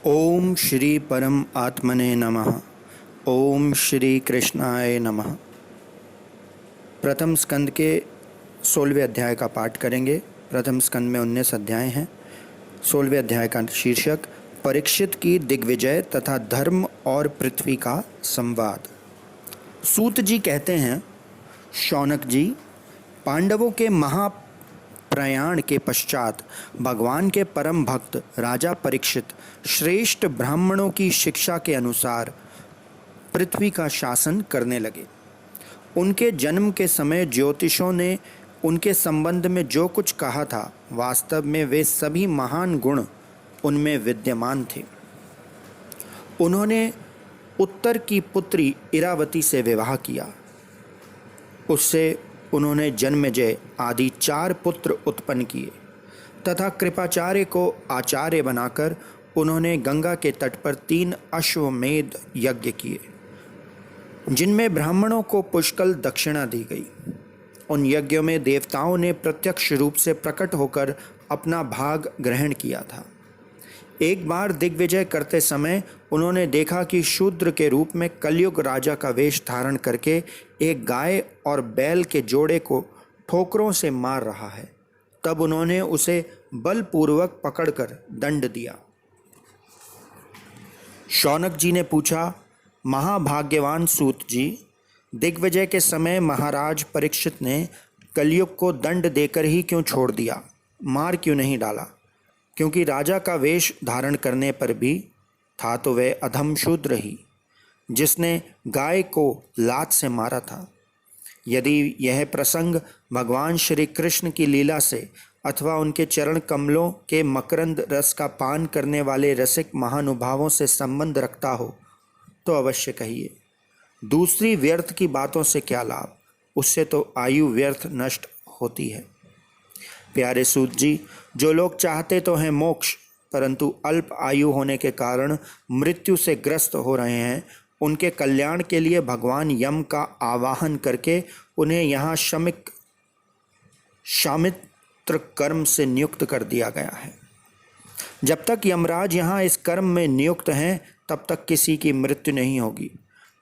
ओम श्री परम आत्मने नमः। ओम श्री कृष्णाय नमः। प्रथम स्कंद के 16वें अध्याय का पाठ करेंगे। प्रथम स्कंद में 19 अध्याय हैं। 16वें अध्याय का शीर्षक परीक्षित की दिग्विजय तथा धर्म और पृथ्वी का संवाद। सूत जी कहते हैं, शौनक जी, पांडवों के महाप्रयाण के पश्चात भगवान के परम भक्त राजा परीक्षित श्रेष्ठ ब्राह्मणों की शिक्षा के अनुसार पृथ्वी का शासन करने लगे। उनके जन्म के समय ज्योतिषों ने उनके संबंध में जो कुछ कहा था, वास्तव में वे सभी महान गुण उनमें विद्यमान थे। उन्होंने उत्तर की पुत्री इरावती से विवाह किया। उससे उन्होंने जन्मेजय आदि 4 पुत्र उत्पन्न किए तथा कृपाचार्य को आचार्य बनाकर उन्होंने गंगा के तट पर 3 अश्वमेध यज्ञ किए, जिनमें ब्राह्मणों को पुष्कल दक्षिणा दी गई। उन यज्ञों में देवताओं ने प्रत्यक्ष रूप से प्रकट होकर अपना भाग ग्रहण किया था। एक बार दिग्विजय करते समय उन्होंने देखा कि शूद्र के रूप में कलयुग राजा का वेश धारण करके एक गाय और बैल के जोड़े को ठोकरों से मार रहा है। तब उन्होंने उसे बलपूर्वक पकड़कर दंड दिया। शौनक जी ने पूछा, महाभाग्यवान सूत जी, दिग्विजय के समय महाराज परीक्षित ने कलयुग को दंड देकर ही क्यों छोड़ दिया, मार क्यों नहीं डाला? क्योंकि राजा का वेश धारण करने पर भी था तो वह अधम शूद्र ही, जिसने गाय को लात से मारा था। यदि यह प्रसंग भगवान श्री कृष्ण की लीला से अथवा उनके चरण कमलों के मकरंद रस का पान करने वाले रसिक महानुभावों से संबंध रखता हो तो अवश्य कहिए। दूसरी व्यर्थ की बातों से क्या लाभ, उससे तो आयु व्यर्थ नष्ट होती है। प्यारे सूत जी, जो लोग चाहते तो हैं मोक्ष, परंतु अल्प आयु होने के कारण मृत्यु से ग्रस्त हो रहे हैं, उनके कल्याण के लिए भगवान यम का आवाहन करके उन्हें यहाँ शामित्र कर्म से नियुक्त कर दिया गया है। जब तक यमराज यहाँ इस कर्म में नियुक्त हैं, तब तक किसी की मृत्यु नहीं होगी।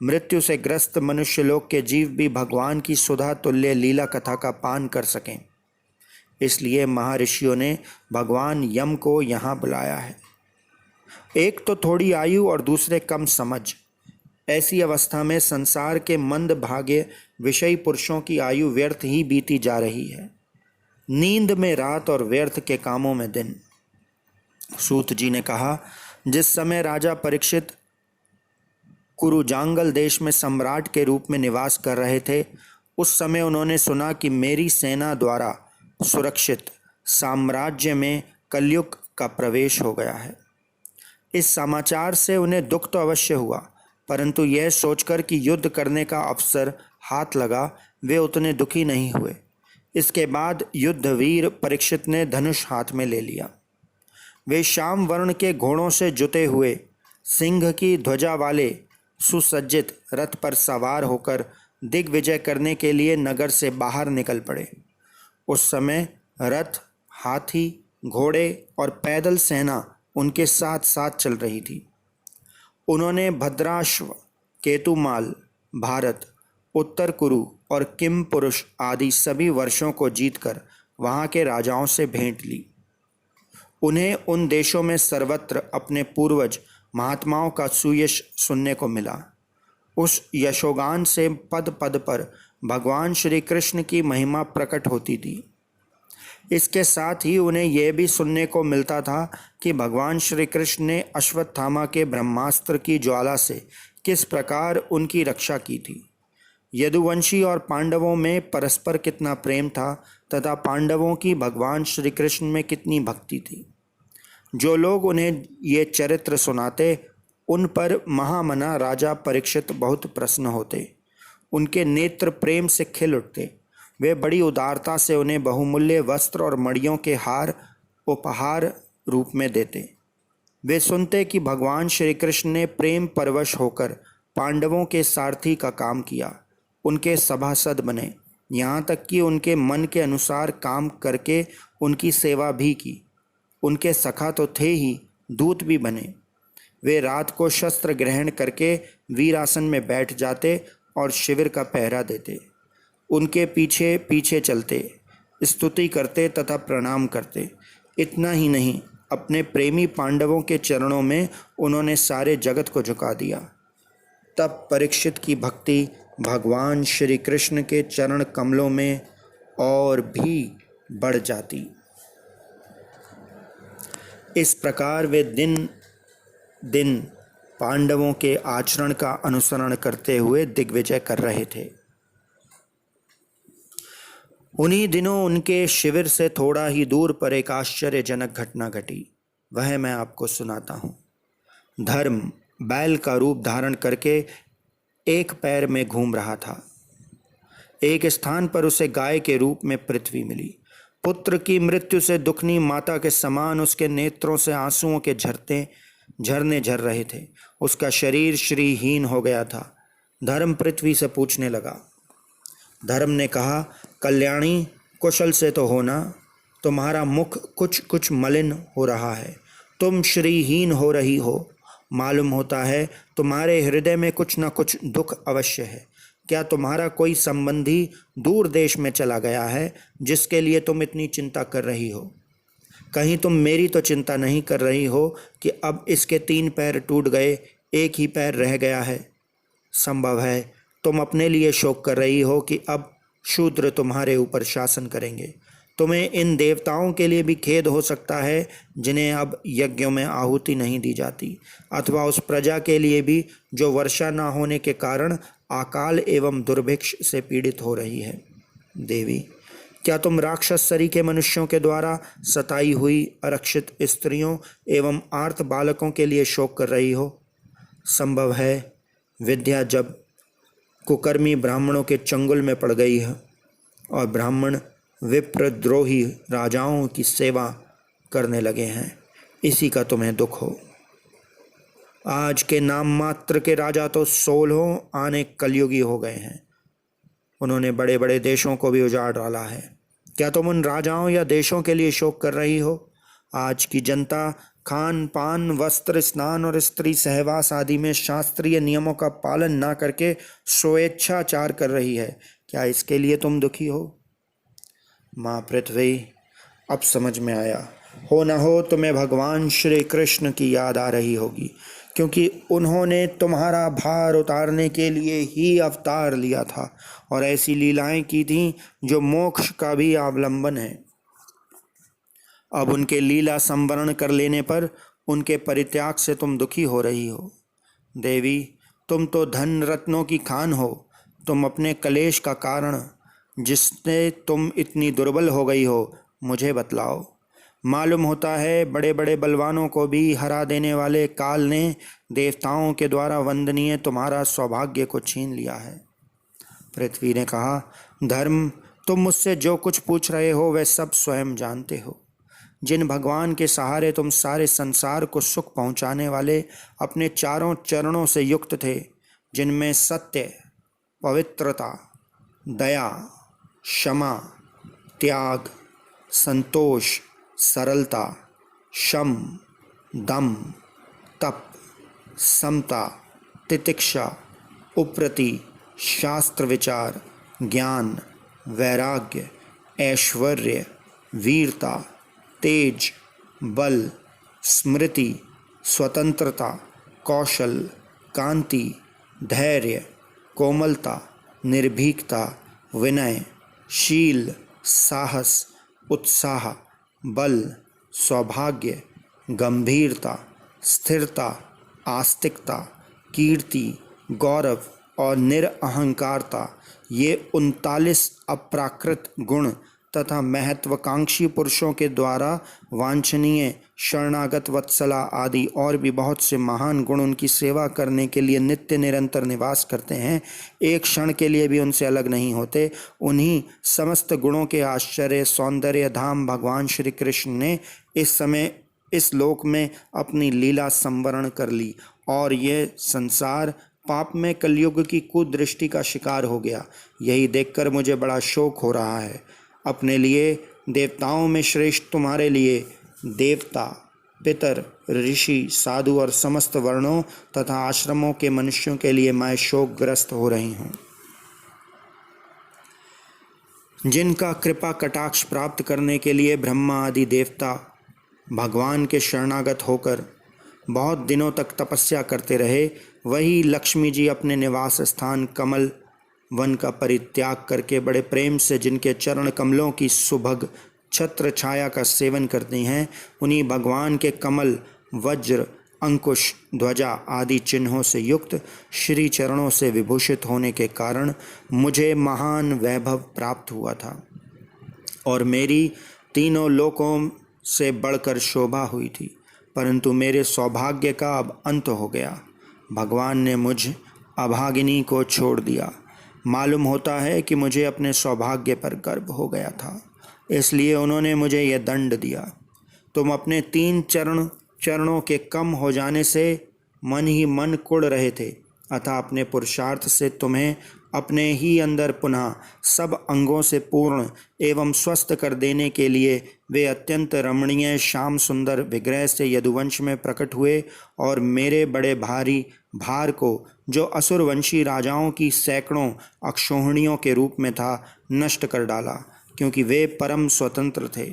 मृत्यु से ग्रस्त मनुष्य लोक के जीव भी भगवान की सुधा तुल्य लीला कथा का पान कर सकें। इसलिए महर्षियों ने भगवान यम को यहाँ बुलाया है। एक तो थोड़ी आयु और दूसरे कम समझ। ऐसी अवस्था में संसार के मंद भाग्य विषयी पुरुषों की आयु व्यर्थ ही बीती जा रही है। नींद में रात और व्यर्थ के कामों में दिन। सूत जी ने कहा, जिस समय राजा परीक्षित कुरुजांगल देश में सम्राट के रूप में निवास कर रहे थे, उस समय उन्होंने सुना कि मेरी सेना द्वारा सुरक्षित साम्राज्य में कलयुग का प्रवेश हो गया है। इस समाचार से उन्हें दुख तो अवश्य हुआ, परंतु यह सोचकर कि युद्ध करने का अवसर हाथ लगा, वे उतने दुखी नहीं हुए। इसके बाद युद्धवीर परीक्षित ने धनुष हाथ में ले लिया। वे श्याम वर्ण के घोड़ों से जुते हुए सिंह की ध्वजा वाले सुसज्जित रथ पर सवार होकर दिग्विजय करने के लिए नगर से बाहर निकल पड़े। उस समय रथ, हाथी, घोड़े और पैदल सेना उनके साथ साथ चल रही थी। उन्होंने भद्राश्व, केतुमाल, भारत, उत्तर कुरु और किम पुरुष आदि सभी वर्षों को जीतकर वहाँ के राजाओं से भेंट ली। उन्हें उन देशों में सर्वत्र अपने पूर्वज महात्माओं का सुयश सुनने को मिला। उस यशोगान से पद पद पर भगवान श्री कृष्ण की महिमा प्रकट होती थी। इसके साथ ही उन्हें यह भी सुनने को मिलता था कि भगवान श्री कृष्ण ने अश्वत्थामा के ब्रह्मास्त्र की ज्वाला से किस प्रकार उनकी रक्षा की थी। यदुवंशी और पांडवों में परस्पर कितना प्रेम था तथा पांडवों की भगवान श्री कृष्ण में कितनी भक्ति थी। जो लोग उन्हें ये चरित्र सुनाते, उन पर महामना राजा परीक्षित बहुत प्रसन्न होते। उनके नेत्र प्रेम से खिल उठते। वे बड़ी उदारता से उन्हें बहुमूल्य वस्त्र और मणियों के हार उपहार रूप में देते। वे सुनते कि भगवान श्री कृष्ण ने प्रेम परवश होकर पांडवों के सारथी का काम किया, उनके सभासद बने, यहाँ तक कि उनके मन के अनुसार काम करके उनकी सेवा भी की। उनके सखा तो थे ही, दूत भी बने। वे रात को शस्त्र ग्रहण करके वीरासन में बैठ जाते और शिविर का पहरा देते। उनके पीछे पीछे चलते, स्तुति करते तथा प्रणाम करते। इतना ही नहीं, अपने प्रेमी पांडवों के चरणों में उन्होंने सारे जगत को झुका दिया। तब परीक्षित की भक्ति भगवान श्री कृष्ण के चरण कमलों में और भी बढ़ जाती। इस प्रकार वे दिन दिन पांडवों के आचरण का अनुसरण करते हुए दिग्विजय कर रहे थे। उन्हीं दिनों उनके शिविर से थोड़ा ही दूर पर एक आश्चर्यजनक घटना घटी। वह मैं आपको सुनाता हूँ। धर्म बैल का रूप धारण करके एक पैर में घूम रहा था। एक स्थान पर उसे गाय के रूप में पृथ्वी मिली। पुत्र की मृत्यु से दुखनी माता के समान उसके नेत्रों से आंसुओं के झरने झर रहे थे। उसका शरीर श्रीहीन हो गया था। धर्म पृथ्वी से पूछने लगा। धर्म ने कहा, कल्याणी, कुशल से तो हो ना? तुम्हारा मुख कुछ कुछ मलिन हो रहा है, तुम श्रीहीन हो रही हो। मालूम होता है तुम्हारे हृदय में कुछ न कुछ दुख अवश्य है। क्या तुम्हारा कोई संबंधी दूर देश में चला गया है जिसके लिए तुम इतनी चिंता कर रही हो? कहीं तुम मेरी तो चिंता नहीं कर रही हो कि अब इसके 3 पैर टूट गए, एक ही पैर रह गया है? संभव है तुम अपने लिए शोक कर रही हो कि अब शूद्र तुम्हारे ऊपर शासन करेंगे। तुम्हें इन देवताओं के लिए भी खेद हो सकता है जिन्हें अब यज्ञों में आहुति नहीं दी जाती, अथवा उस प्रजा के लिए भी जो वर्षा न होने के कारण अकाल एवं दुर्भिक्ष से पीड़ित हो रही है। देवी, क्या तुम राक्षस शरीर के मनुष्यों के द्वारा सताई हुई अरक्षित स्त्रियों एवं आर्त बालकों के लिए शोक कर रही हो? संभव है विद्या जब कुकर्मी ब्राह्मणों के चंगुल में पड़ गई है और ब्राह्मण विप्रद्रोही राजाओं की सेवा करने लगे हैं, इसी का तुम्हें दुख हो। आज के नाम मात्र के राजा तो 16 आने कलयुगी हो गए हैं। उन्होंने बड़े बड़े देशों को भी उजाड़ डाला है। क्या तुम उन राजाओं या देशों के लिए शोक कर रही हो? आज की जनता खान पान, वस्त्र, स्नान और स्त्री सहवास आदि में शास्त्रीय नियमों का पालन ना करके स्वेच्छाचार कर रही है। क्या इसके लिए तुम दुखी हो? माँ पृथ्वी, अब समझ में आया। हो न हो तुम्हें भगवान श्री कृष्ण की याद आ रही होगी, क्योंकि उन्होंने तुम्हारा भार उतारने के लिए ही अवतार लिया था और ऐसी लीलाएं की थीं जो मोक्ष का भी अवलंबन है। अब उनके लीला संवरण कर लेने पर उनके परित्याग से तुम दुखी हो रही हो। देवी, तुम तो धन रत्नों की खान हो। तुम अपने कलेश का कारण, जिससे तुम इतनी दुर्बल हो गई हो, मुझे बतलाओ। मालूम होता है बड़े बड़े बलवानों को भी हरा देने वाले काल ने देवताओं के द्वारा वंदनीय तुम्हारा सौभाग्य को छीन लिया है। पृथ्वी ने कहा, धर्म, तुम मुझसे जो कुछ पूछ रहे हो वह सब स्वयं जानते हो। जिन भगवान के सहारे तुम सारे संसार को सुख पहुंचाने वाले अपने चारों चरणों से युक्त थे, जिनमें सत्य, पवित्रता, दया, क्षमा, त्याग, संतोष, सरलता, शम, दम, तप, समता, तितिक्षा, उप्रति, शास्त्र विचार, ज्ञान, वैराग्य, ऐश्वर्य, वीरता, तेज, बल, स्मृति, स्वतंत्रता, कौशल, कांति, धैर्य, कोमलता, निर्भीकता, विनय, शील, साहस, उत्साह, बल, सौभाग्य, गंभीरता, स्थिरता, आस्तिकता, कीर्ति, गौरव और निरअहंकारता, ये 39 अप्राकृत गुण तथा महत्वाकांक्षी पुरुषों के द्वारा वांछनीय शरणागत वत्सला आदि और भी बहुत से महान गुण उनकी सेवा करने के लिए नित्य निरंतर निवास करते हैं, एक क्षण के लिए भी उनसे अलग नहीं होते। उन्हीं समस्त गुणों के आश्चर्य सौंदर्य धाम भगवान श्री कृष्ण ने इस समय इस लोक में अपनी लीला संवरण कर ली और ये संसार पाप में कलयुग की कुदृष्टि का शिकार हो गया। यही देखकर मुझे बड़ा शोक हो रहा है। अपने लिए देवताओं में श्रेष्ठ तुम्हारे लिए देवता, पितर, ऋषि, साधु और समस्त वर्णों तथा आश्रमों के मनुष्यों के लिए मैं शोकग्रस्त हो रही हूँ। जिनका कृपा कटाक्ष प्राप्त करने के लिए ब्रह्मा आदि देवता भगवान के शरणागत होकर बहुत दिनों तक तपस्या करते रहे, वही लक्ष्मी जी अपने निवास स्थान कमल वन का परित्याग करके बड़े प्रेम से जिनके चरण कमलों की सुभग छत्र छाया का सेवन करती हैं, उन्हीं भगवान के कमल, वज्र, अंकुश, ध्वजा आदि चिन्हों से युक्त श्री चरणों से विभूषित होने के कारण मुझे महान वैभव प्राप्त हुआ था और मेरी तीनों लोकों से बढ़कर शोभा हुई थी। परंतु मेरे सौभाग्य का अब अंत हो गया। भगवान ने मुझ अभागिनी को छोड़ दिया। मालूम होता है कि मुझे अपने सौभाग्य पर गर्व हो गया था, इसलिए उन्होंने मुझे यह दंड दिया। तुम अपने 3 चरणों के कम हो जाने से मन ही मन कुढ़ रहे थे, अतः अपने पुरुषार्थ से तुम्हें अपने ही अंदर पुनः सब अंगों से पूर्ण एवं स्वस्थ कर देने के लिए वे अत्यंत रमणीय श्याम सुंदर विग्रह से यदुवंश में प्रकट हुए और मेरे बड़े भारी भार को, जो असुरवंशी राजाओं की सैकड़ों अक्षोहिणियों के रूप में था, नष्ट कर डाला, क्योंकि वे परम स्वतंत्र थे,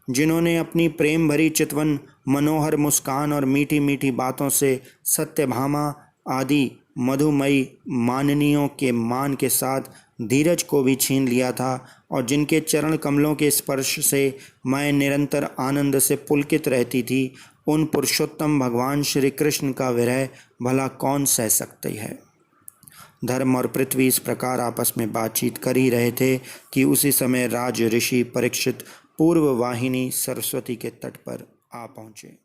जिन्होंने अपनी प्रेम भरी चितवन, मनोहर मुस्कान और मीठी मीठी बातों से सत्यभामा आदि मधुमयी माननियों के मान के साथ धीरज को भी छीन लिया था और जिनके चरण कमलों के स्पर्श से मैं निरंतर आनंद से पुलकित रहती थी, उन पुरुषोत्तम भगवान श्री कृष्ण का विरह भला कौन सह सकती है। धर्म और पृथ्वी इस प्रकार आपस में बातचीत कर ही रहे थे कि उसी समय राज ऋषि परीक्षित पूर्व वाहिनी सरस्वती के तट पर आ पहुँचे।